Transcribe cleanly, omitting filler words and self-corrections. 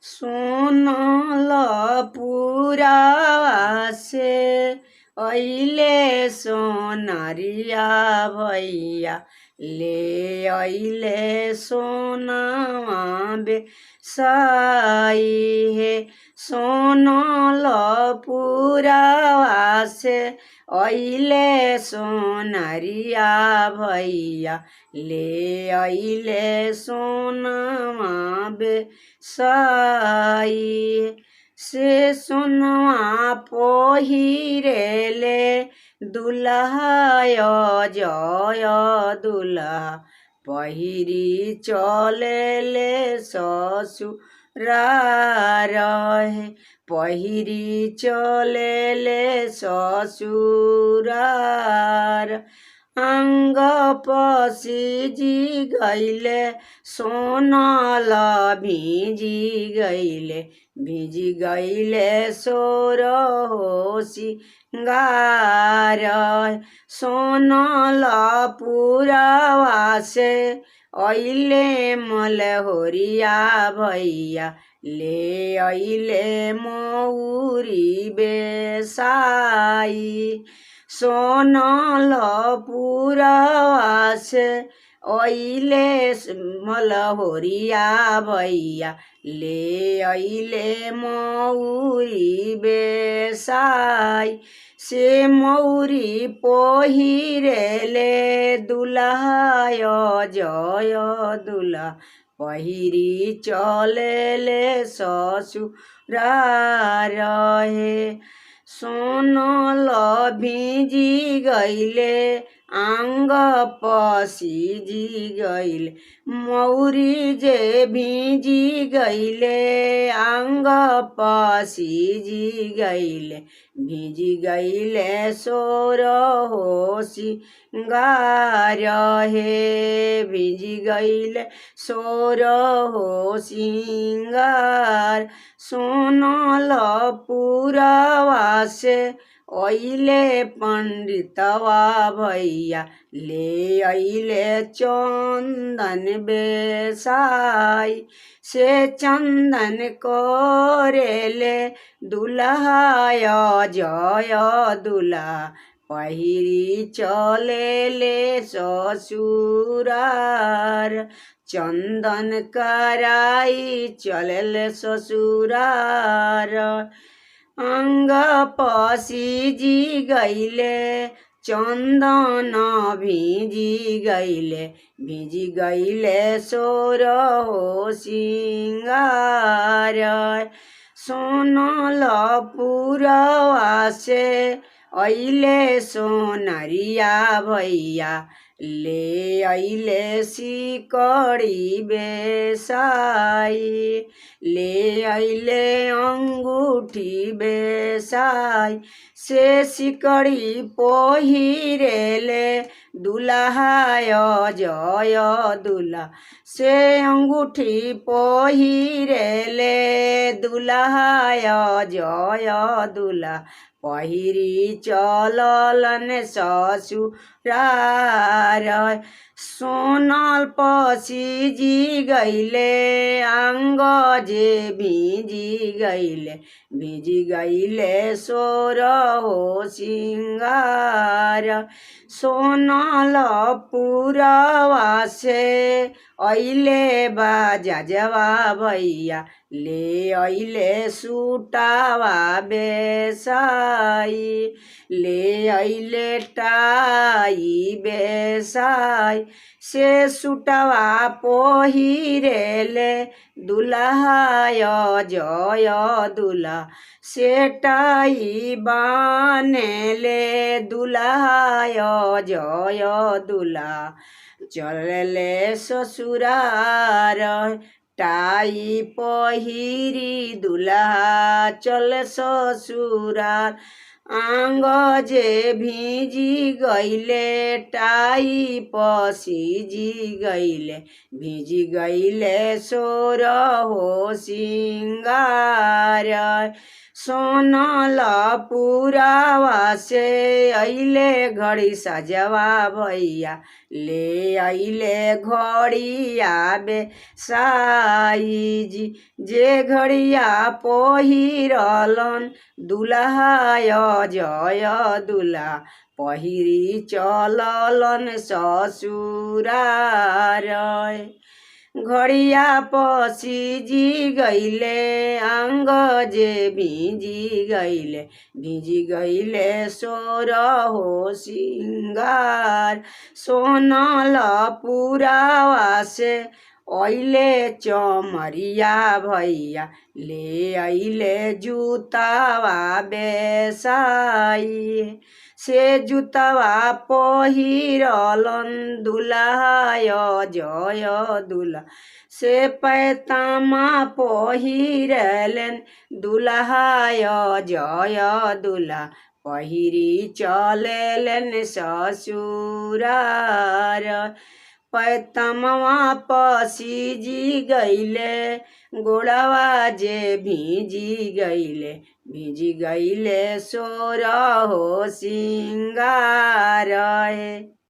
सोनल पुरावा से अइले सोनरिया भैया ले अइले सोनावा बेसाई हे। सोनल पुरावा से अइले सोनरिया भैया ले अइले सोनावा बेसाई से सोनवा पहिरेले दुल्हाय जय दुल्हा पहिरी चलेले ससुरार हे। पहिरी चलेले ससुरार अंग पसिजी गइले सोनल भिजी गइले सोर हो सिंगार। सोनल पुरावा से अइले मलहोरिया भैया ले अइले मौरी बेसाई। सोनल पुरावा से अइले मलहोरिया भैया ले अइले मौरी बेसाई। से मौरी पहिरेले दुल्हाय जय दुल्हा पहिरी चलेले ससुरार हे। सोनल भिजी गइले आंग पसिजी गइले मौरी जे भिजी गइले आंग पसिजी गइले भिजी गइले सोर हो सिंगार हे। भिजी गइले सोर हो सिंगार। सोनल पुरावा से अइले पंडितवा भैया ले अइले चंदन बेसाई। से चंदन करेले दुल्हाय जय दुल्हा पहिरी चलेले ससुरार। चंदन कराई चलेले ससुरार अंग पसिजी गइले चंदन भिजी गइले सोर हो सिंगार। सोनल पुरावा से अइले सोनरिया भैया ले अइले सिकड़ी बेसाई। ले अइले अंगूठी बेसाई। से सिकड़ी पहिरेले दुल्हाय जय दुल्हा से अंगूठी पहिरेले दुल्हाय जय दुल्हा पहिरी चललन ससुरार। सोनल पसिजी गइले आंग जे भिजी गइले सोर हो सिंगार। सोनल पुरावा से अइले बाजवा भैया ले अइले सुटावा बेसाई। ले अइले टाई बेसाई। से सुटवा पहिरेले दुल्हाय जय दुल्हा से टाई बानेले दुल्हाय जय दुल्हा चलेले ससुरार। टाई पहिरी दुल्हा चले ससुरार आंग जे भिजी गइले टाई पसिजी गइले भिजी गइले सोर हो सिंगार। सोनल पुरावा से अइले घड़ी सजवा भैया ले अइले घड़िया बे साईजी जे घड़िया पहिरलन दुल्हा जय दुल्हा पहिरी चललन ससुरार घड़िया पसीजी गईले अंग जे भिजी गईले सोर हो सिंगार सोनल पुरावा से अइले चमरिया भैया ले अइले जूतावा बेसाई से जुतवा पहिरलन दुल्हा जय दुल्हा से पैतामा पहिरलन दुल्हा जय दुल्हा पहिरी चलेलन ससुरार पैतमवा पसीजी गईले गोड़वा जे भिजी गईले सोर हो सिंगार